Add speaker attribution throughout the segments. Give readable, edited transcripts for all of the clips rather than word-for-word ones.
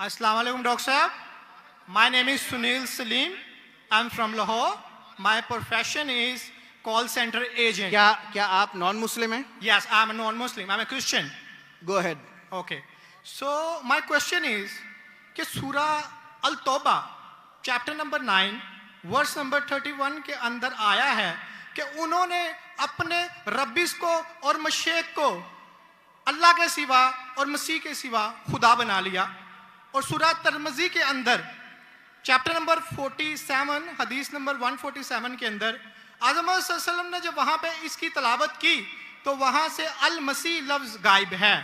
Speaker 1: Assalamu alaikum, Dr. Sahab. My name is Sunil Salim. I'm from Lahore. My profession is call center agent.
Speaker 2: क्या आप non Muslim हैं?
Speaker 1: Yes, I'm a non-Muslim. I'm a Christian.
Speaker 2: Go ahead.
Speaker 1: Okay. So my question is कि सूरह अल-तौबा chapter number 9 verse number 31 के अंदर आया है कि उन्होंने अपने रब्बिस को और मशेक को अल्लाह के सिवा और मसीह के सिवा खुदा बना लिया। और सूरह तिरमिज़ी के अंदर चैप्टर नंबर 47 हदीस नंबर 147 के अंदर आज़म सल्लल्लाहु अलैहि वसल्लम ने जब वहाँ पे इसकी तलावत की तो वहाँ से अल मसीह लफ्ज़ गायब है।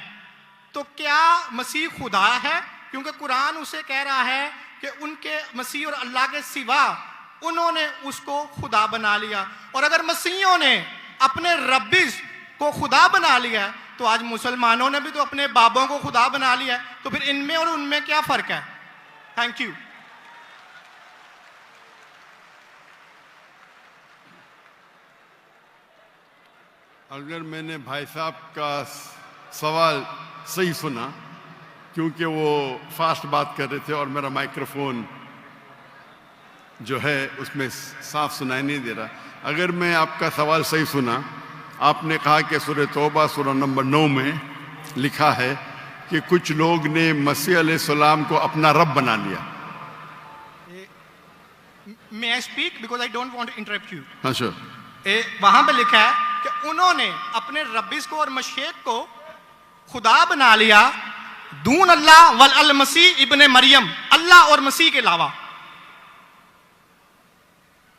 Speaker 1: तो क्या मसीह खुदा है? क्योंकि कुरान उसे कह रहा है कि उनके मसीह और अल्लाह के सिवा उन्होंने उसको खुदा बना लिया। और अगर मसीहों ने अपने रब्बिस को खुदा बना लिया है तो आज मुसलमानों ने भी तो अपने बाबों को खुदा बना लिया है। तो फिर इनमें और उनमें क्या फ़र्क है? Thank you.
Speaker 3: अगर मैंने भाई साहब का सवाल सही सुना, क्योंकि वो फास्ट बात कर रहे थे और मेरा माइक्रोफोन जो है उसमें साफ सुनाई नहीं दे रहा। अगर मैं आपका सवाल सही सुना, आपने कहा कि सूरह तौबा सूरह नंबर 9 में लिखा है कि कुछ लोग ने मसीह अलैहिस्सलाम को अपना रब बना लिया।
Speaker 1: May I speak because I don't want to interrupt you.
Speaker 3: हाँ sure.
Speaker 1: वहां पे लिखा है कि उन्होंने अपने रब्बिस को और मशेक को खुदा बना लिया दून अल्लाह वल अल मसीह इब्ने मरियम, अल्लाह और मसीह के अलावा।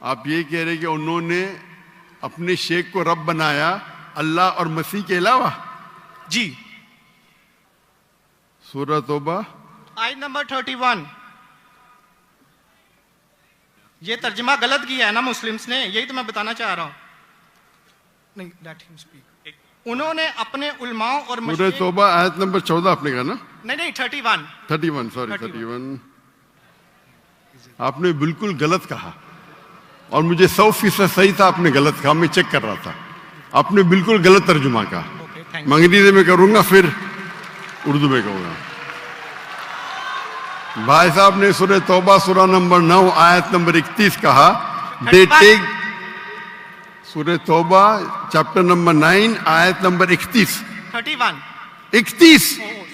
Speaker 3: आप ये कह रहे कि उन्होंने अपने शेख को रब बनाया अल्लाह और मसीह के अलावा?
Speaker 1: जी।
Speaker 3: सूरह तौबा
Speaker 1: आयत नंबर 31। ये तर्जमा गलत किया है ना मुस्लिम्स ने, यही तो मैं बताना चाह रहा हूं। नहीं, let him speak. उन्होंने अपने उलमाओं और
Speaker 3: सूरह तौबा आयत नंबर 14 आपने कहा ना?
Speaker 1: नहीं 31
Speaker 3: सॉरी 31 आपने बिल्कुल गलत कहा और मुझे 100% सही था, आपने गलत कहा। मैं चेक कर रहा था, आपने बिल्कुल गलत तर्जुमा कहा। मैं अंग्रेजी में करूंगा फिर उर्दू में कहूंगा। भाई साहब ने सूरह तौबा सूरह नंबर 9 आयत नंबर 31 कहा, दे टेक। सूरह तौबा चैप्टर नंबर 9 आयत नंबर 31।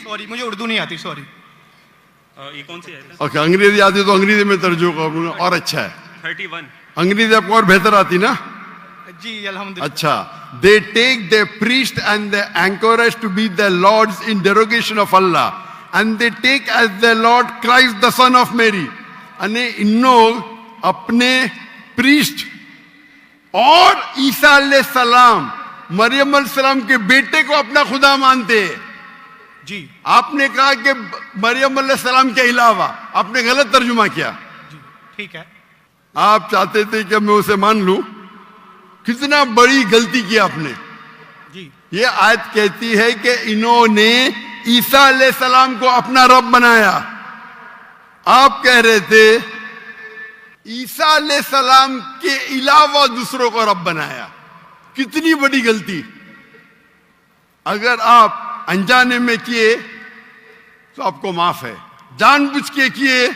Speaker 1: सॉरी मुझे उर्दू नहीं आती, सॉरी।
Speaker 4: ये कौन सी है?
Speaker 3: ओके, अंग्रेजी आती तो अंग्रेजी में तर्जुमा करूंगा और अच्छा है।
Speaker 4: 31
Speaker 3: अंग्रेजी आपको और बेहतर आती ना?
Speaker 1: जी अल्हम्दुलिल्लाह।
Speaker 3: अच्छा, they take the priest and the anchorage to be the lords in derogation of Allah, and they take as their Lord Christ the son of Mary. अने इन लोग अपने प्रीस्ट और ईसा अलैहिस्सलाम मरियम अलैहिस्सलाम के बेटे को अपना खुदा मानते हैं।
Speaker 1: जी
Speaker 3: आपने कहा कि मरियम अलैहिस्सलाम के अलावा, आपने गलत तर्जुमा किया।
Speaker 1: जी ठीक है।
Speaker 3: आप चाहते थे कि मैं उसे मान लूं, कितना बड़ी गलती की आपने।
Speaker 1: जी
Speaker 3: ये आयत कहती है कि इन्होंने ईसा अलैहिस्सलाम को अपना रब बनाया। आप कह रहे थे ईसा अलैहिस्सलाम के अलावा दूसरों को रब बनाया। कितनी बड़ी गलती। अगर आप अनजाने में किए तो आपको माफ है, जानबूझ के किए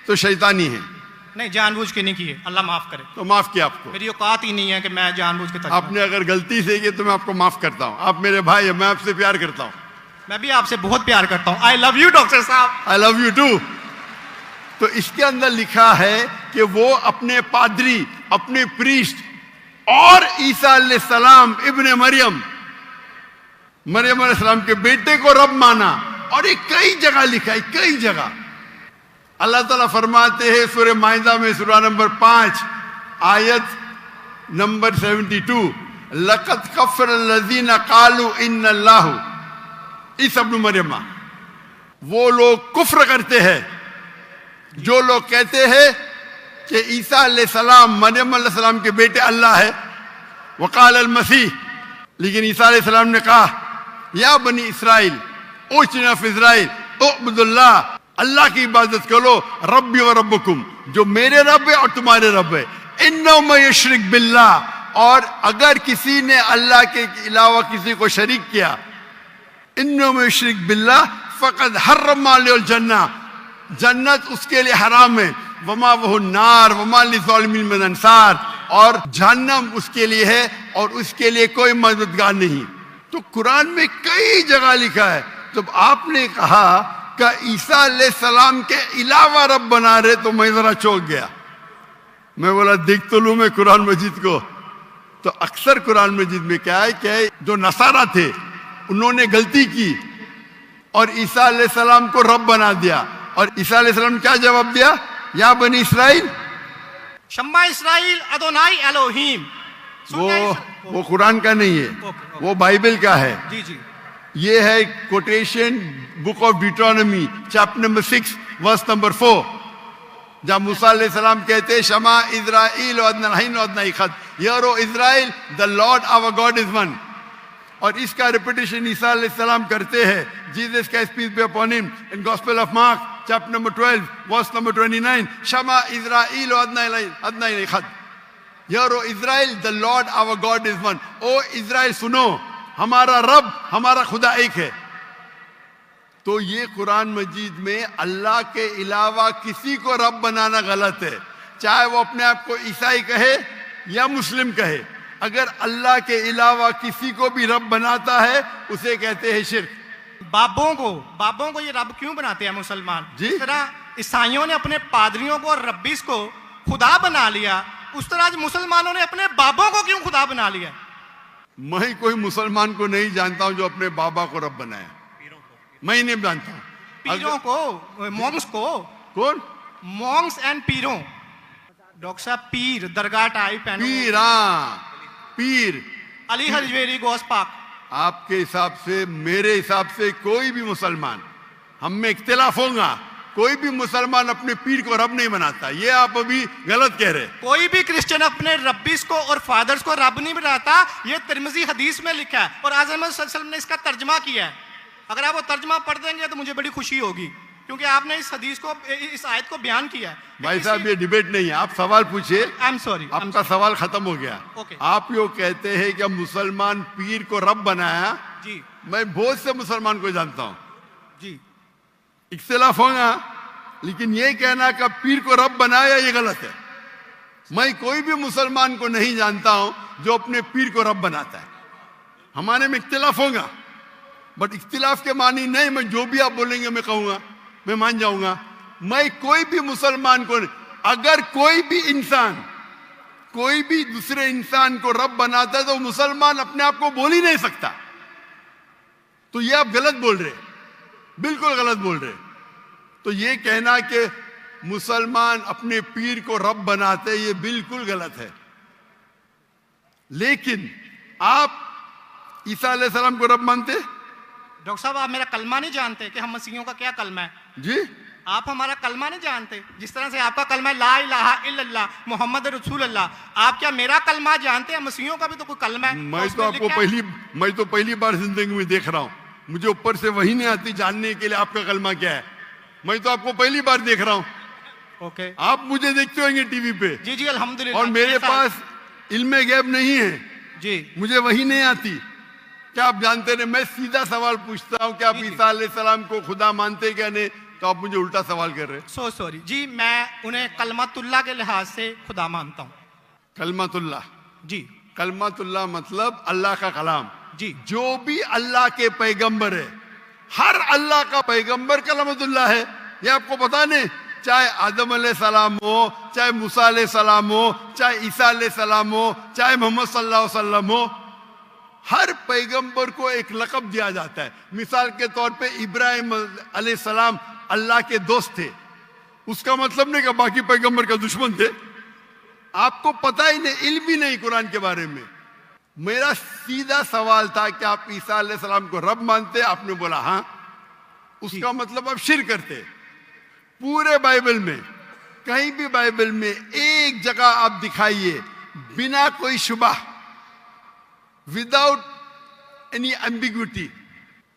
Speaker 3: तो शैतानी है।
Speaker 1: नहीं, जानबूझ के नहीं किए, अल्लाह माफ करे।
Speaker 3: तो माफ किया आपको।
Speaker 1: मेरी औकात ही नहीं है कि मैं जानबूझ के
Speaker 3: आपने अगर गलती से किया तो मैं आपको माफ करता हूं। आप मेरे भाई हैं, मैं आपसे प्यार करता हूं।
Speaker 1: मैं भी आपसे बहुत प्यार करता हूं। आई लव यू डॉक्टर साहब।
Speaker 3: I love you too. तो इसके अंदर लिखा है कि वो अपने पादरी, अपने प्रीस्ट और ईसा अलैहिस्सलाम इब्ने मरियम, मरियम अलैहिस्सलाम के बेटे को रब माना। और ये कई जगह लिखा है, कई जगह। अल्लाह ताला फरमाते हैं सूरह माइदा में सूरह नंबर 5 आयत नंबर 72, लक़द कफ़र लज़ीना क़ालू इन्नल्लाहु ईसा इब्न मरियम। वो लोग कुफ्र करते हैं जो लोग कहते हैं कि ईसा अलैहिस्सलाम मरियम अलैहिस्सलाम के बेटे अल्लाह है। वक़ाल अल मसीह, लेकिन ईसा अलैहिस्सलाम ने कहा, या बनी इसराइल ओ चिल्ड्रन ऑफ इज़राइल उअब्दुल्लाह, अल्लाह की इबादत करो, रब्बी व रब्बकुम, जो मेरे रब है और तुम्हारे रब है। इन्नहु मन युश्रिक बिल्लाह, और अगर किसी ने अल्लाह के अलावा किसी को शरीक किया, इन्नहु मन युश्रिक बिल्लाह फ़क़द हर्रम अलैहिल जन्नह, जन्नत उसके लिए हराम है, वमा वह नार वमा लिज़ालिमीन मिन अंसार, और जहन्नम उसके लिए है और उसके लिए कोई मददगार नहीं। तो कुरान में कई जगह लिखा है। जब आपने कहा कि ईसा अलैहिस्सलाम के अलावा रब बना रहे, तो मैं जरा चौंक गया। मैं बोला देख तो लूं मैं कुरान मजीद को। तो अक्सर कुरान मजीद में क्या है कि जो नसारा थे उन्होंने गलती की और ईसा अलैहिस्सलाम को रब बना दिया। और ईसा अलैहिस्सलाम क्या जवाब दिया? या बनी इसराइल,
Speaker 1: शम्मा इसराइल अदोनाई एलोहीम।
Speaker 3: वो कुरान का नहीं है, वो बाइबल का है।
Speaker 1: जी जी,
Speaker 3: ये है quotation book of Deuteronomy chapter number 6 verse number 4, जहाँ मूसा अलैहिस्सलाम कहते हैं शमा इज़राइल वदनहीन वदनईखद, hear O Israel the Lord our God is one. और इसका रिपीटेशन ईसा अलैहिस्सलाम करते हैं, जीसस का peace be upon him, in Gospel of Mark chapter number 12 verse number 29, शमा इज़राइल वदनईखद, hear O Israel the Lord our God is one. ओ इज़राइल सुनो, हमारा रब, हमारा खुदा एक है। तो ये कुरान मजीद में अल्लाह के अलावा किसी को रब बनाना गलत है, चाहे वो अपने आप को ईसाई कहे या मुस्लिम कहे। अगर अल्लाह के अलावा किसी को भी रब बनाता है उसे कहते हैं शिर्क।
Speaker 1: बाबों को ये रब क्यों बनाते हैं मुसलमान? जिस तरह ईसाइयों ने अपने पादरियों को और रब्बीस को खुदा बना लिया, उस तरह आज मुसलमानों ने अपने बाबों को क्यों खुदा बना लिया?
Speaker 3: मैं कोई मुसलमान को नहीं जानता हूं जो अपने बाबा को रब बनाया, मैं नहीं जानता हूं।
Speaker 1: पीरों को, मॉन्क्स को।
Speaker 3: कौन?
Speaker 1: Monks and पीरों। डॉक्टर साहब, पीर दरगाह टाइप है।
Speaker 3: पीर, हाँ पीर,
Speaker 1: अली हजवेरी गोस पाक।
Speaker 3: आपके हिसाब से, मेरे हिसाब से कोई भी मुसलमान, हम में इख्तिलाफ होगा, कोई भी मुसलमान अपने पीर को रब नहीं बनाता। ये आप अभी गलत कह रहे।
Speaker 1: कोई भी क्रिश्चियन अपने रब्बीस को और फादर्स को रब नहीं बनाता। ये तिरमिज़ी हदीस में लिखा है और आज़म सल्लल्लाहु अलैहि वसल्लम ने इसका तर्जमा किया है। अगर आप वो तर्जमा पढ़ देंगे तो मुझे बड़ी खुशी होगी, क्योंकि आपने इस हदीस को, इस आयत को बयान किया है।
Speaker 3: भाई साहब ये डिबेट नहीं है, आप सवाल पूछिए।
Speaker 1: आई एम सॉरी,
Speaker 3: आपका सवाल खत्म हो गया।
Speaker 1: Okay.
Speaker 3: आप यो कहते हैं कि मुसलमान पीर को रब बनाया।
Speaker 1: जी,
Speaker 3: मैं बहुत से मुसलमान को जानता हूं,
Speaker 1: जी,
Speaker 3: इख्तिलाफ होगा, लेकिन ये कहना कि पीर को रब बनाया ये गलत है। मैं कोई भी मुसलमान को नहीं जानता हूं जो अपने पीर को रब बनाता है। हमारे में इख्तिलाफ होगा, बट इख्तिलाफ के मानी नहीं, मैं जो भी आप बोलेंगे मैं कहूंगा, मैं मान जाऊंगा। मैं कोई भी मुसलमान को, अगर कोई भी इंसान कोई भी दूसरे इंसान को रब बनाता है तो मुसलमान अपने आप को बोल ही नहीं सकता। तो ये आप गलत बोल रहे, बिल्कुल गलत बोल रहे। तो ये कहना कि मुसलमान अपने पीर को रब बनाते, ये बिल्कुल गलत है। लेकिन आप ईसा अलैहिस्सलाम को रब मानते?
Speaker 1: डॉक्टर साहब, आप मेरा कलमा नहीं जानते कि हम मसीहियों का क्या कलमा है?
Speaker 3: जी,
Speaker 1: आप हमारा कलमा नहीं जानते। जिस तरह से आपका कलमा है ला इलाहा इल्लल्लाह मोहम्मद रसूल अल्लाह, आप क्या मेरा कलमा जानते हैं? मसीहियों का भी तो कोई कलमा है।
Speaker 3: मैं तो पहली बार जिंदगी में देख रहा हूं। मुझे ऊपर से वही नहीं आती जानने के लिए आपका कलमा क्या है। मैं तो आपको पहली बार देख रहा हूं।
Speaker 1: ओके,
Speaker 3: आप मुझे देखते होंगे टीवी पे।
Speaker 1: जी जी, अल्हम्दुलिल्लाह।
Speaker 3: और मेरे पास इल्मे गैब नहीं है
Speaker 1: जी,
Speaker 3: मुझे वही नहीं आती। क्या आप जानते नहीं? मैं सीधा सवाल पूछता हूं कि आप ईसा अलैहिस्सलाम को खुदा मानते क्या नहीं, तो आप मुझे उल्टा सवाल कर रहे हैं।
Speaker 1: सो सॉरी जी, मैं उन्हें कलमतुल्लाह के लिहाज से खुदा मानता हूँ।
Speaker 3: कलमतुल्लाह,
Speaker 1: जी
Speaker 3: कलमतुल्लाह मतलब अल्लाह का कलाम।
Speaker 1: जी,
Speaker 3: जो भी अल्लाह के पैगंबर है, हर अल्लाह का पैगंबर कलमतुल्लाह है। ये आपको पता नहीं? चाहे आदम अलैहिस्सलाम हो, चाहे मूसा अलैहिस्सलाम हो, चाहे ईसा अलैहिस्सलाम हो, चाहे मोहम्मद सल्लल्लाहु अलैहि वसल्लम हो, हर पैगंबर को एक लक़ब दिया जाता है। मिसाल के तौर पे इब्राहिम अलैहिस्सलाम अल्लाह के दोस्त थे, उसका मतलब नहीं कि बाकी पैगंबर का दुश्मन थे। आपको पता ही नहीं, इल्म भी नहीं कुरान के बारे में। मेरा सीधा सवाल था कि आप ईसा अलैहिस्सलाम को रब मानते? आपने बोला हाँ। उसका मतलब आप शिर्क करते। पूरे बाइबल में, कहीं भी बाइबल में एक जगह आप दिखाइए बिना कोई शुबह, विदाउट एनी एम्बिग्विटी,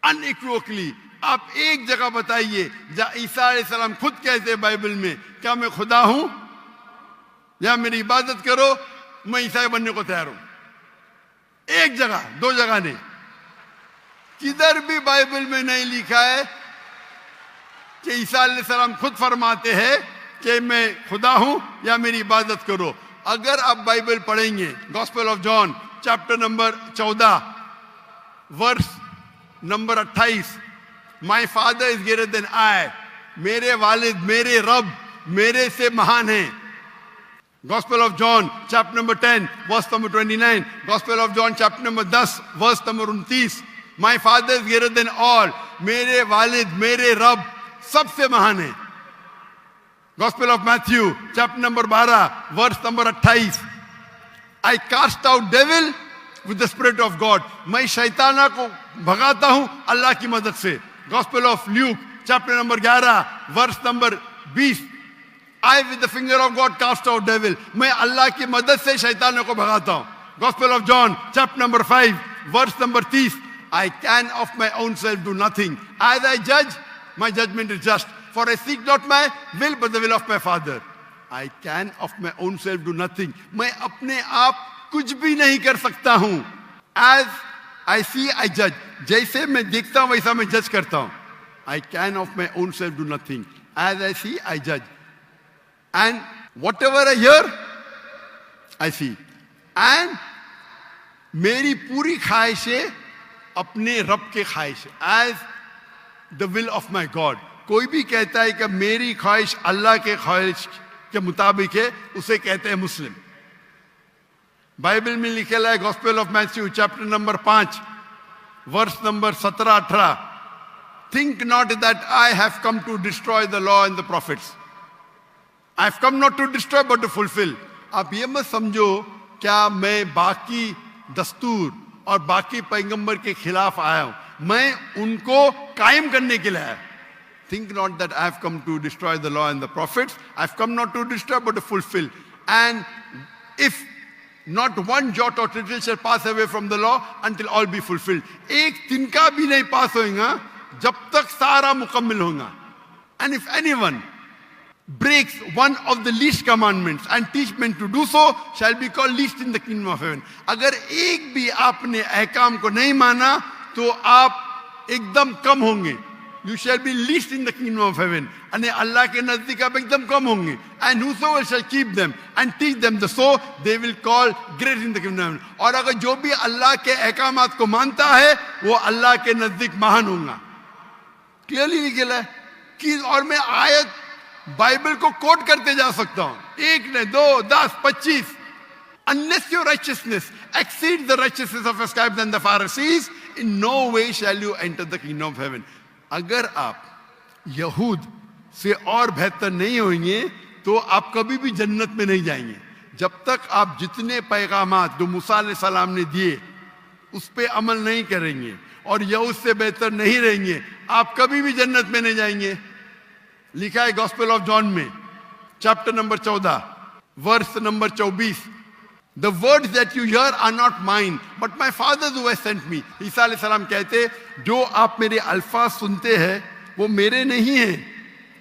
Speaker 3: अनइक्वोकली, आप एक जगह बताइए जहां ईसा अलैहिस्सलाम खुद कहते हैं बाइबल में क्या मैं खुदा हूं या मेरी इबादत करो, मैं ईसाई बनने को तैयार हूं। एक जगह, दो जगह नहीं, किधर भी बाइबल में नहीं लिखा है कि ईसा अलैहिस्सलाम खुद फरमाते हैं कि मैं खुदा हूं या मेरी इबादत करो। अगर आप बाइबल पढ़ेंगे, gospel of John chapter number 14 verse number 28, my father is greater than I, मेरे वालिद, मेरे रब मेरे से महान हैं। Gospel of John chapter number 10 verse number 29, gospel of John chapter number 10 verse number 29, my father is greater than all, मेरे वालिद, मेरे रब सबसे महान है। Gospel of Matthew chapter number 12 verse number 28, I cast out devil with the spirit of God, मैं शैताना को भगाता हूं अल्लाह की मदद से। Gospel of Luke chapter number 11 verse number 20, I with the finger of God cast out devil, मैं अल्लाह की मदद से शैतानों को भगाता हूं। Gospel of John chapter number 5 verse number 30, I can of my own self do nothing, as I जज my judgement is just, for I seek not my will but the will of my father. I can of my own self do nothing. मैं अपने आप कुछ भी नहीं कर सकता हूं। As I see I judge. जैसे मैं देखता हूं वैसा मैं जज करता हूं। I can of my own self do nothing. As I see I judge. And whatever I hear I see. And मेरी पूरी ख्वाहिशें अपने रब के ख्वाहिश, as the will of my God. कोई भी कहता है कि मेरी ख्वाहिश अल्लाह के ख्वाहिश के मुताबिक है, उसे कहते हैं मुस्लिम। बाइबल में लिखा है gospel of Matthew chapter number 5 verse number 17-18, think not that I have come to destroy the law and the prophets, I have come not to destroy but to fulfil. आप ये मत समझो क्या मैं बाकी दस्तूर और बाकी पैगंबर के खिलाफ आया हूं, मैं उनको कायम करने के लिए आया। Think not that I have come to destroy the law and the prophets. I have come not to destroy but to fulfill. And if not one jot or tittle shall pass away from the law until all be fulfilled. एक तिनका भी नहीं पास होगा जब तक सारा मुकम्मल होगा. And if anyone breaks one of the least commandments and teach men to do so shall be called least in the kingdom of heaven. अगर एक भी आपने अहकाम को नहीं माना तो आप एकदम कम होंगे. You shall be least in the kingdom of heaven. And Allah के नजदीक आप एकदम कम होंगे. And whosoever shall keep them and teach them the so they will call great in the kingdom of heaven. और अगर जो भी अल्लाह के अहकामात को मानता है वो अल्लाह के नजदीक महान होगा. क्लियरली लिखा है कि और मैं आयत बाइबल को कोट करते जा सकता हूं, एक ने 2, 10, 25. Unless your righteousness exceeds the righteousness of the scribes and the Pharisees, in no way shall you enter the kingdom of heaven. अगर आप यहूद से और बेहतर नहीं होंगे तो आप कभी भी जन्नत में नहीं जाएंगे. जब तक आप जितने पैगामात जो मूसा अलैहिस्सलाम ने दिए उस पे अमल नहीं करेंगे और यहूद से बेहतर नहीं रहेंगे, आप कभी भी जन्नत में नहीं जाएंगे. लिखा है गॉस्पेल ऑफ जॉन में chapter number 14 verse number 24, The words that you hear are not mine, but my Father who has sent me. ईसा अलैहिस्सलाम कहते जो आप मेरे अल्फाज सुनते हैं वो मेरे नहीं हैं,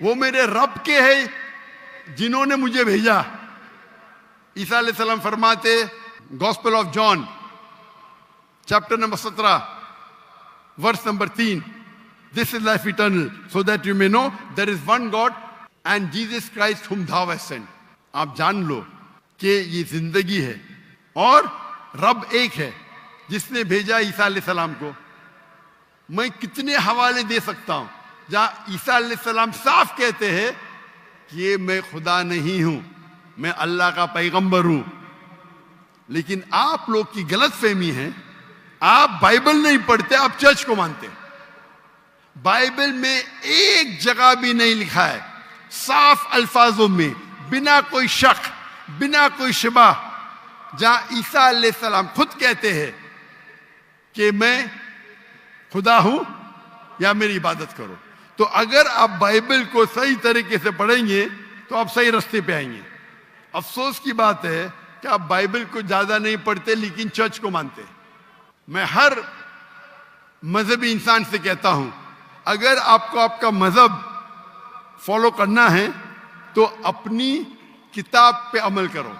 Speaker 3: वो मेरे रब के हैं जिन्होंने मुझे भेजा. ईसा अलैहिस्सलाम फरमाते gospel of John chapter number 17 verse number 3, This is life eternal, so that you may know there is one God and Jesus Christ whom thou hast sent. आप जान लो कि ये जिंदगी है और रब एक है जिसने भेजा ईसा अलैहिस्सलाम को. मैं कितने हवाले दे सकता हूं जहां ईसा अलैहिस्सलाम साफ कहते हैं कि मैं खुदा नहीं हूं, मैं अल्लाह का पैगंबर हूं. लेकिन आप लोग की गलत फहमी है, आप बाइबल नहीं पढ़ते, आप चर्च को मानते. बाइबल में एक जगह भी नहीं लिखा है साफ अल्फाजों में बिना कोई शक बिना कोई शिबा जहां ईसा अलैहिस्सलाम खुद कहते हैं कि मैं खुदा हूं या मेरी इबादत करो. तो अगर आप बाइबल को सही तरीके से पढ़ेंगे तो आप सही रास्ते पे आएंगे. अफसोस की बात है कि आप बाइबल को ज्यादा नहीं पढ़ते लेकिन चर्च को मानते. मैं हर मजहबी इंसान से कहता हूं अगर आपको आपका मजहब फॉलो करना है तो अपनी किताब पे अमल करो.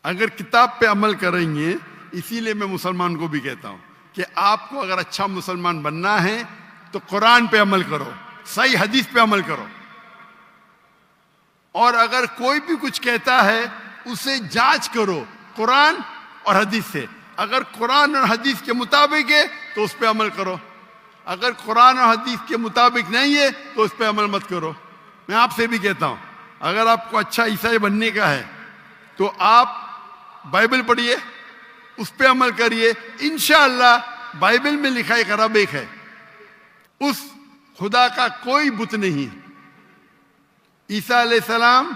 Speaker 3: अगर किताब पे अमल करेंगे, इसीलिए मैं मुसलमान को भी कहता हूं कि आपको अगर अच्छा मुसलमान बनना है तो कुरान पे अमल करो. सही हदीस पे अमल करो। और अगर कोई भी कुछ कहता है उसे जांच करो कुरान और हदीस से। अगर कुरान और हदीस के मुताबिक है तो उस पर अमल करो, अगर कुरान और हदीस के मुताबिक नहीं है तो उस पर अमल मत करो। मैं आपसे भी कहता हूं, अगर आपको अच्छा ईसाई बनने का है तो आप बाइबल पढ़िए, उस पर अमल करिए। इंशाअल्लाह बाइबल में लिखा एक अरब एक है, उस खुदा का कोई बुत नहीं है। ईसा अलैहिस्सलाम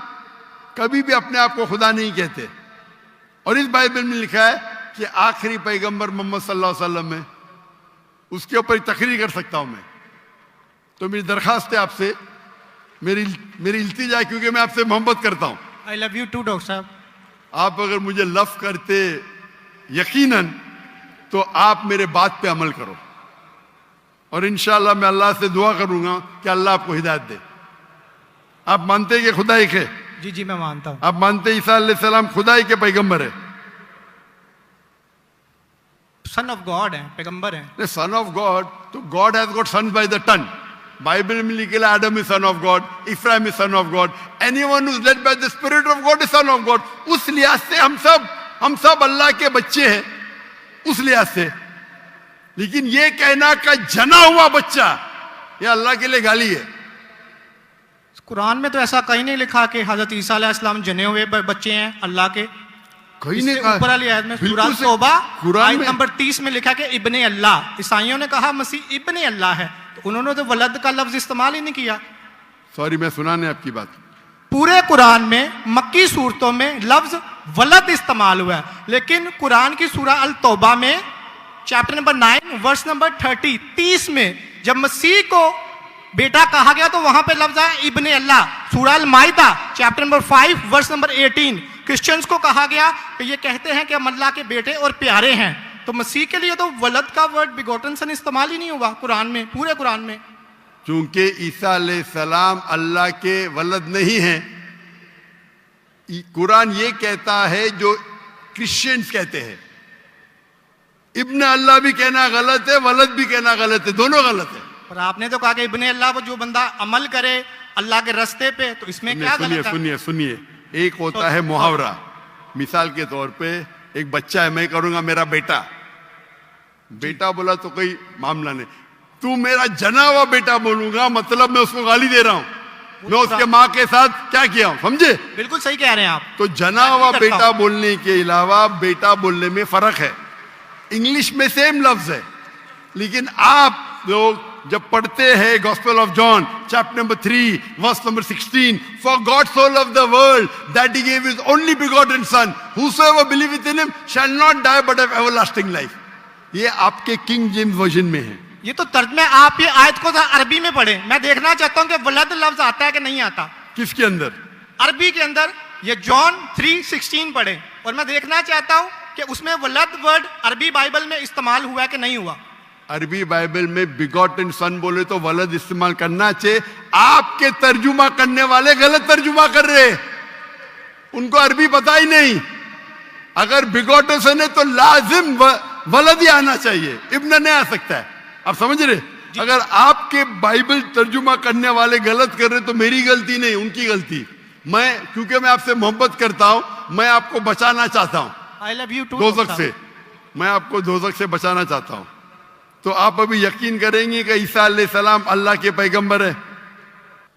Speaker 3: कभी भी अपने आप को खुदा नहीं कहते, और इस बाइबल में लिखा है कि आखिरी पैगंबर मोहम्मद सल्लल्लाहु अलैहि वसल्लम है। उसके ऊपर तकरीर कर सकता हूं मैं। तो मेरी दरखास्त है आपसे, मेरी इल्तिजा है, क्योंकि मैं आपसे मोहब्बत करता हूं।
Speaker 1: I love you too doctor साहब।
Speaker 3: आप अगर मुझे लव करते यकीनन तो आप मेरे बात पे अमल करो, और इंशाअल्लाह मैं अल्लाह से दुआ करूंगा कि अल्लाह आपको हिदायत दे। आप मानते हैं कि खुदा एक है?
Speaker 1: जी जी मैं मानता हूं।
Speaker 3: आप मानते हैं ईसा अलैहिस्सलाम खुदाई के पैगंबर है?
Speaker 1: सन ऑफ गॉड है, पैगंबर है।
Speaker 3: सन ऑफ गॉड, तो God has got sons by the ton. Bible में लिखा Adam is son of God, Ephraim is son of God, anyone who is led by the spirit of God is son of God. उस लिहाज से हम सब अल्लाह के बच्चे हैं, उस लिहाज से। लेकिन ये कहना का जना हुआ बच्चा, ये अल्लाह के लिए गाली है।
Speaker 1: कुरान में तो ऐसा कहीं नहीं लिखा कि हजरत ईसा अलैहिस्सलाम जने हुए बच्चे हैं अल्लाह के।
Speaker 3: कहीं नहीं कहा।
Speaker 1: ऊपर वाली आयत में सूरह
Speaker 3: बिल्कुल से-
Speaker 1: तौबा
Speaker 3: कुरान
Speaker 1: आयत
Speaker 3: में-
Speaker 1: नंबर 30 में लिखा कि इब्ने अल्लाह। ईसाइयों ने कहा मसीह इब्ने अल्लाह है, तो उन्होंने तो वलद का लफ्ज इस्तेमाल ही नहीं किया।
Speaker 3: सॉरी, मैं सुनाने आपकी बात।
Speaker 1: पूरे कुरान में मक्की सूरतों में लफ्ज वलद इस्तेमाल हुआ है, लेकिन कुरान की सूरह अल तौबा में चैप्टर नंबर 9 वर्स नंबर 30 में जब मसीह को बेटा कहा गया तो वहां पे लफ्ज आया इब्ने अल्लाह। सूरह अल माइदा chapter number 5 verse number 18 Christians को कहा गया कि ये कहते हैं कि हम अल्लाह के बेटे और प्यारे हैं। तो मसीह के लिए तो वलद का वर्ड बिगोटन सन इस्तेमाल ही नहीं हुआ कुरान में, पूरे कुरान में।
Speaker 3: चूंकि ईसा अलैहिस्सलाम अल्लाह के वलद नहीं है, कुरान ये कहता है जो क्रिश्चियंस कहते हैं। इब्न अल्लाह भी कहना गलत है, वलद भी कहना गलत है, दोनों गलत है।
Speaker 1: और आपने तो कहा कि इब्ने अल्लाह वो जो बंदा अमल करे अल्लाह के रास्ते पे, तो इसमें क्या
Speaker 3: सुनिए
Speaker 1: गलत है?
Speaker 3: सुनिए सुनिए, एक होता है मुहावरा। मिसाल के तौर पे एक बच्चा है, मैं करूंगा मेरा बेटा। बेटा बोला तो कोई मामला नहीं, तू मेरा जना हुआ बेटा बोलूंगा मतलब मैं उसको गाली दे रहा हूं, मैं उसके माँ के साथ क्या किया हूं, समझे?
Speaker 1: बिल्कुल सही कह रहे हैं आप।
Speaker 3: तो जना हुआ
Speaker 1: करता
Speaker 3: बेटा
Speaker 1: हूं।
Speaker 3: बोलने के अलावा बेटा बोलने में फर्क है। इंग्लिश में सेम लफ्ज है, लेकिन आप लोग जब पढ़ते हैं gospel of John chapter number 3 verse number 16, for God so loved the world that he gave his only begotten son whosoever believeth in him shall not die but have everlasting life. ये आपके king James version में है।
Speaker 1: ये तो तर्जमे आप ये आयत को अरबी में पढ़े। मैं देखना चाहता हूं कि वलद लफ्ज आता है कि नहीं आता
Speaker 3: किसके अंदर?
Speaker 1: अरबी के अंदर। ये जॉन 3:16 पढ़े, और मैं देखना चाहता हूं कि उसमें वलद वर्ड अरबी बाइबल में इस्तेमाल हुआ है कि नहीं हुआ।
Speaker 3: अरबी बाइबल में बिगॉटन सन बोले तो वलद इस्तेमाल करना चाहिए। आपके तर्जुमा करने वाले गलत तर्जुमा कर रहे, उनको अरबी पता ही नहीं। अगर बिगॉटन सन है तो लाजिम वलद ही आना चाहिए, इब्न नहीं आ सकता है। आप समझ रहे? अगर आपके बाइबल तर्जुमा करने वाले गलत कर रहे तो मेरी गलती नहीं, उनकी गलती। मैं क्योंकि मैं आपसे मोहब्बत करता हूं, मैं आपको बचाना चाहता हूं
Speaker 1: आई लव यू टू
Speaker 3: दोजख से। मैं आपको दोजख से बचाना चाहता हूं। तो आप अभी यकीन करेंगे कि ईसा अलैहिस्सलाम अल्लाह के पैगंबर है?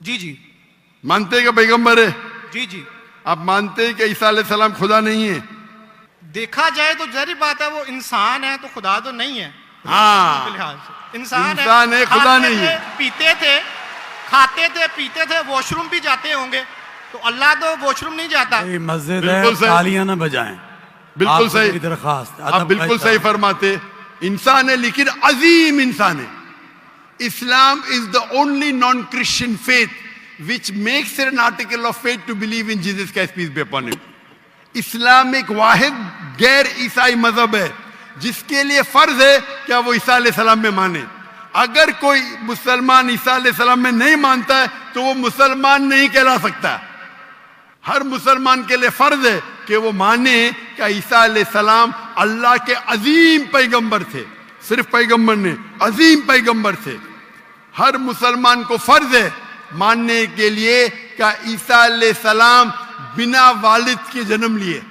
Speaker 1: जी जी
Speaker 3: मानते हैं कि पैगंबर है?
Speaker 1: जी जी।
Speaker 3: आप मानते हैं कि ईसा अलैहिस्सलाम खुदा नहीं है?
Speaker 1: देखा जाए तो जरी बात है, वो इंसान है तो खुदा तो नहीं है।
Speaker 3: हाँ,
Speaker 1: फिलहाल से इंसान
Speaker 3: है, खुदा
Speaker 1: खाते
Speaker 3: नहीं
Speaker 1: थे,
Speaker 3: है।
Speaker 1: पीते थे, खाते थे, पीते थे, वॉशरूम भी जाते होंगे, तो अल्लाह तो वॉशरूम नहीं जाता।
Speaker 5: ये मस्जिद
Speaker 3: बिल्कुल
Speaker 5: है,
Speaker 3: सही।
Speaker 5: तालियां ना बजाएं।
Speaker 3: बिल्कुल
Speaker 5: आपसे
Speaker 3: सही।
Speaker 5: मेरी दरखास्त,
Speaker 3: आप
Speaker 5: अदब
Speaker 3: बिल्कुल
Speaker 5: का
Speaker 3: सही
Speaker 5: एहतराम।
Speaker 3: फरमाते। इंसान है लेकिन अजीम इंसान है। Islam is the only non Christian faith which makes it an article of faith to believe in Jesus Christ, peace be upon him. इस्लाम एक वाहिद गैर ईसाई मजहब है जिसके लिए फर्ज है क्या वो ईसा अलैहिस्सलाम में माने। अगर कोई मुसलमान ईसा अलैहिस्सलाम में नहीं मानता है तो वो मुसलमान नहीं कहला सकता। हर मुसलमान के लिए फर्ज है कि वो माने कि ईसा अलैहिस्सलाम अल्लाह के अजीम पैगंबर थे। सिर्फ पैगंबर नहीं, अजीम पैगंबर थे। हर मुसलमान को फर्ज है मानने के लिए कि ईसा अलैहिस्सलाम बिना वालिद के जन्म लिए,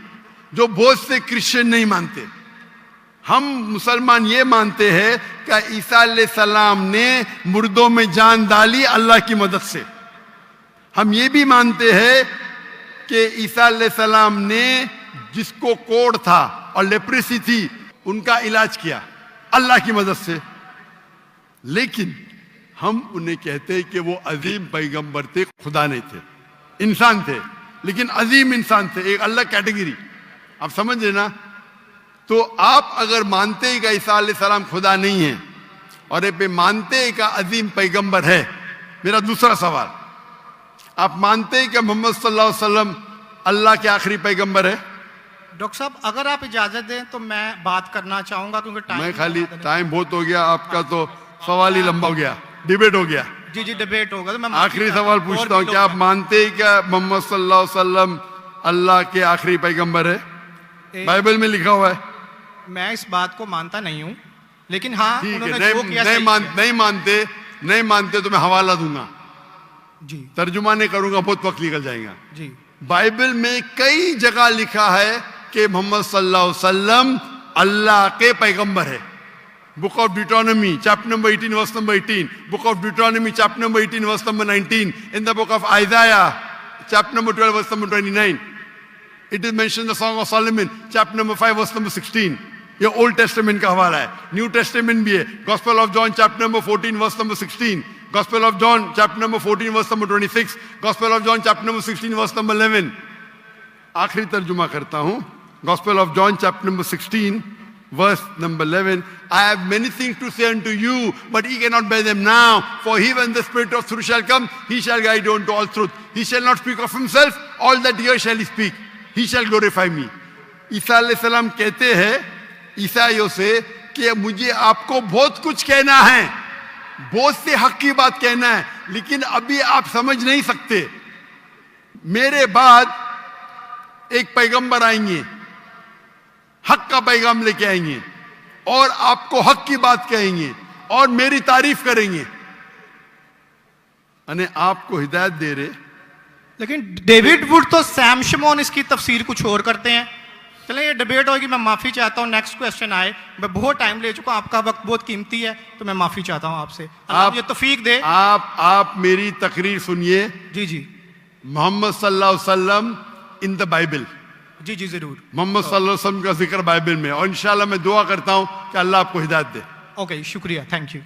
Speaker 3: जो बहुत से क्रिश्चियन नहीं मानते। हम मुसलमान ये मानते हैं कि ईसा अलैहिस्सलाम ने मुर्दों में जान डाली अल्लाह की मदद से। हम ये भी मानते हैं कि ईसा अलैहिस्सलाम ने जिसको कोढ़ था और लेप्रेसी थी उनका इलाज किया अल्लाह की मदद से। लेकिन हम उन्हें कहते हैं कि वो अजीम पैगंबर थे, खुदा नहीं थे, इंसान थे, लेकिन अजीम इंसान थे, एक अलग कैटेगरी। आप समझ रहे ना? तो आप अगर मानते हैं कि ईसा अलैहिस्सलाम खुदा नहीं है और ये मानते हैं कि अजीम पैगंबर है, मेरा दूसरा सवाल, आप मानते हैं कि मोहम्मद सल्लल्लाहु अलैहि वसल्लम अल्लाह के आखिरी पैगंबर है?
Speaker 1: डॉक्टर साहब अगर आप इजाजत दें तो मैं बात करना चाहूंगा, क्योंकि
Speaker 3: मैं खाली टाइम बहुत हो गया, आपका तो सवाल ही लंबा हो गया, डिबेट हो गया।
Speaker 1: जी जी डिबेट होगा, तो मैं
Speaker 3: आखिरी सवाल पूछता हूँ, क्या आप मानते हैं क्या मोहम्मद सल्लल्लाहु अलैहि वसल्लम अल्लाह के आखिरी पैगंबर है? बाइबल में लिखा हुआ है।
Speaker 1: मैं इस बात को मानता नहीं हूँ, लेकिन हाँ
Speaker 3: ठीक है,
Speaker 1: उन्होंने जो किया
Speaker 3: नहीं मानते तो मैं हवाला दूंगा
Speaker 1: जी,
Speaker 3: तर्जुमा नहीं करूंगा, बहुत वक्त निकल जाएगा
Speaker 1: जी।
Speaker 3: बाइबल में कई जगह लिखा है कि मोहम्मद सल्लल्लाहु अलैहि वसल्लम अल्लाह के पैगंबर है। Book of Deuteronomy chapter number 18 verse number 18, book of Deuteronomy chapter number 18 verse number 19, in the book of Isaiah chapter number 12 verse number 29, it is mention the Song of Solomon chapter number 5 verse number 16। ये old testament का हवाला है, new testament भी है। Gospel of John chapter number 14 verse number 16, gospel of John chapter number 14 verse number 26, gospel of John chapter number 16 verse number 11। आखिरी तर्जुमा करता हूं, gospel of John chapter number 16 verse number 11, I have many things to say unto you, but ye cannot bear them now. For he, when the Spirit of truth shall come, he shall guide you unto all truth. He shall not speak of himself, all that here shall he speak. He shall glorify me. ईसा अलैहिस्सलाम कहते हैं ईसाइयों से कि मुझे आपको बहुत कुछ कहना है, बहुत से हक की बात कहना है, लेकिन अभी आप समझ नहीं सकते। मेरे बाद एक पैगंबर आएंगे, हक का पैगाम लेके आएंगे और आपको हक की बात कहेंगे और मेरी तारीफ करेंगे, यानी आपको हिदायत दे रहे।
Speaker 1: लेकिन डेविड वुड तो सैम शमोन इसकी तफसीर कुछ और करते हैं। चलें ये डिबेट होगी, मैं माफी चाहता हूँ। नेक्स्ट क्वेश्चन आए, मैं बहुत टाइम ले चुका हूँ, आपका वक्त बहुत कीमती है, तो मैं माफी चाहता हूँ आपसे। आप ये तौफीक दे।
Speaker 3: आप मेरी तकरीर सुनिए।
Speaker 1: जी जी।
Speaker 3: मोहम्मद सल्लल्लाहु अलैहि वसल्लम इन द बाइबल।
Speaker 1: जी जी जरूर।
Speaker 3: मोहम्मद सल्लल्लाहु अलैहि वसल्लम का जिक्र बाइबल में, और इंशाल्लाह मैं दुआ करता हूं कि अल्लाह आपको हिदायत दे।
Speaker 1: ओके शुक्रिया, थैंक यू।